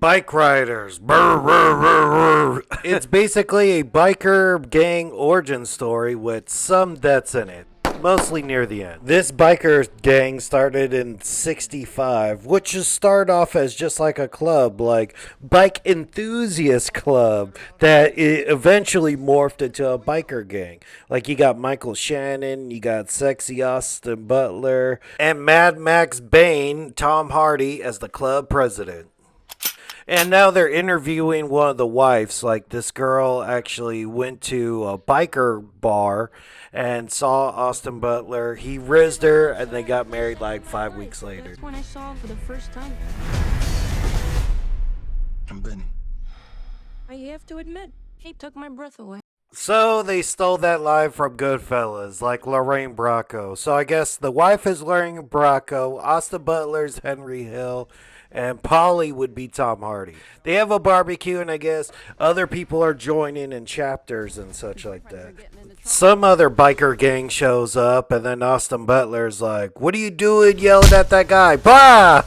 Bikeriders. Brr, brr, brr, brr. It's basically a biker gang origin story with some deaths in it. Mostly near the end. This biker gang started in 65, which just started off as just like a club, like Bike Enthusiast Club, that eventually morphed into a biker gang. Like you got Michael Shannon, you got Sexy Austin Butler, and Mad Max Bane, Tom Hardy, as the club president. And now they're interviewing one of the wives. Like this girl actually went to a biker bar and saw Austin Butler. He rizzed her and they got married like 5 weeks later. That's when I saw him for the first time. I'm Benny. I have to admit, he took my breath away. So they stole that line from Goodfellas, like Lorraine Bracco. So I guess the wife is Lorraine Bracco, Austin Butler's Henry Hill, and Polly would be Tom Hardy. They have a barbecue, and I guess other people are joining in chapters and such like that. Some other biker gang shows up, and then Austin Butler's like, "What are you doing yelling at that guy?" Bah!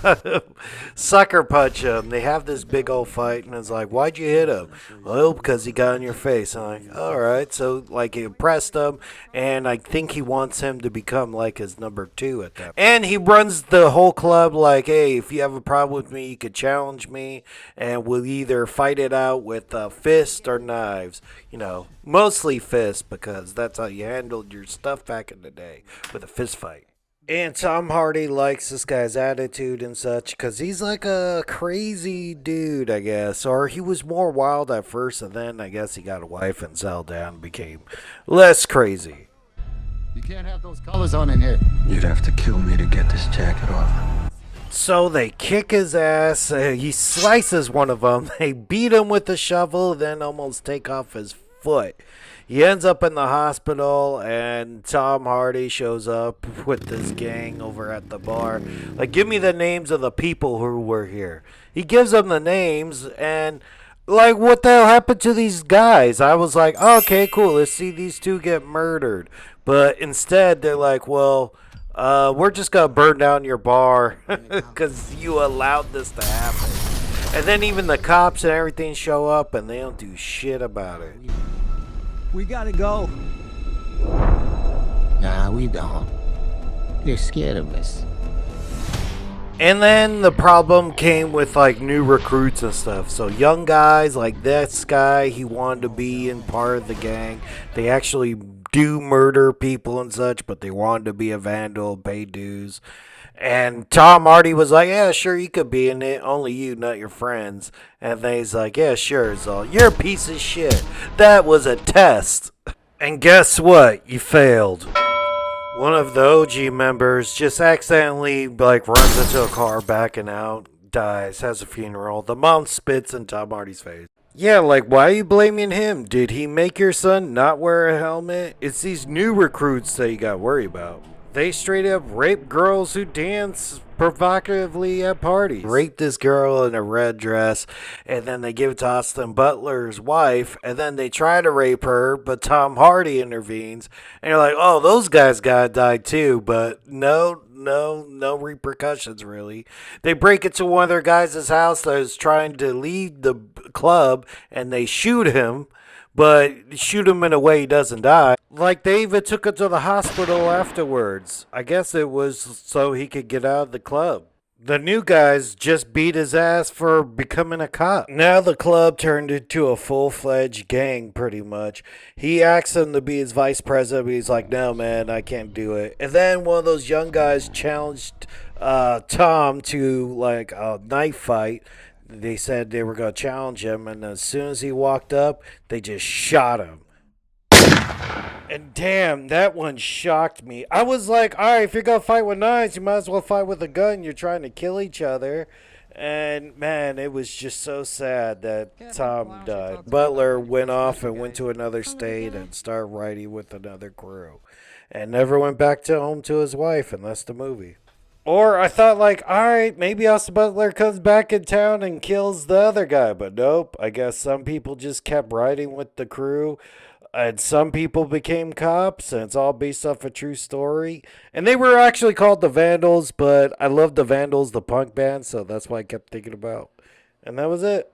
Sucker punch him. They have this big old fight, and it's like, "Why'd you hit him?" "Well, because he got in your face." I'm like, all right. So, like, he impressed him, and I think he wants him to become, like, his number two at that point. And he runs the whole club like, "Hey, if you have a problem with me, you could challenge me, and we'll either fight it out with fists or knives." You know, mostly fists, because that's how you handled your stuff back in the day, with a fist fight. And Tom Hardy likes this guy's attitude and such, because he's like a crazy dude, I guess. Or he was more wild at first, and then I guess he got a wife and settled down and became less crazy. You can't have those colors on in here. You'd have to kill me to get this jacket off. So they kick his ass. He slices one of them. They beat him with a shovel, then almost take off his foot. He ends up in the hospital, and Tom Hardy shows up with this gang over at the bar. Like, give me the names of the people who were here. He gives them the names, and, like, what the hell happened to these guys? I was like, oh, okay, cool, let's see these two get murdered. But instead, they're like, well, we're just going to burn down your bar because you allowed this to happen. And then even the cops and everything show up, and they don't do shit about it. We gotta go. Nah, we don't. They're scared of us. And then the problem came with like new recruits and stuff. So young guys like this guy, he wanted to be in part of the gang. They actually do murder people and such, but they wanted to be a vandal, pay dues. And Tom Hardy was like, yeah, sure, you could be in it. Only you, not your friends. And then he's like, yeah, sure, Zol. You're a piece of shit. That was a test. And guess what? You failed. One of the OG members just accidentally, like, runs into a car backing out, dies, has a funeral. The mom spits in Tom Hardy's face. Yeah, like, why are you blaming him? Did he make your son not wear a helmet? It's these new recruits that you got to worry about. They straight up rape girls who dance provocatively at parties. Rape this girl in a red dress, and then they give it to Austin Butler's wife, and then they try to rape her, but Tom Hardy intervenes, and you're like, oh, those guys gotta die too, but no repercussions really. They break into one of their guys' house that is trying to leave the club, and they shoot him. But shoot him in a way he doesn't die. Like, they even took him to the hospital afterwards. I guess it was so he could get out of the club. The new guys just beat his ass for becoming a cop. Now the club turned into a full-fledged gang, pretty much. He asked him to be his vice president, but he's like, no, man, I can't do it. And then one of those young guys challenged Tom to, like, a knife fight. They said they were going to challenge him, and as soon as he walked up, they just shot him. And damn, that one shocked me. I was like, all right, if you're going to fight with knives, you might as well fight with a gun. You're trying to kill each other. And, man, it was just so sad that Tom died. Butler went off and went to another state and started writing with another crew. And never went back to home to his wife, and that's the movie. Or I thought, like, all right, maybe Austin Butler comes back in town and kills the other guy. But nope, I guess some people just kept riding with the crew. And some people became cops, and it's all based off a true story. And they were actually called the Vandals, but I love the Vandals, the punk band, so that's what I kept thinking about. And that was it.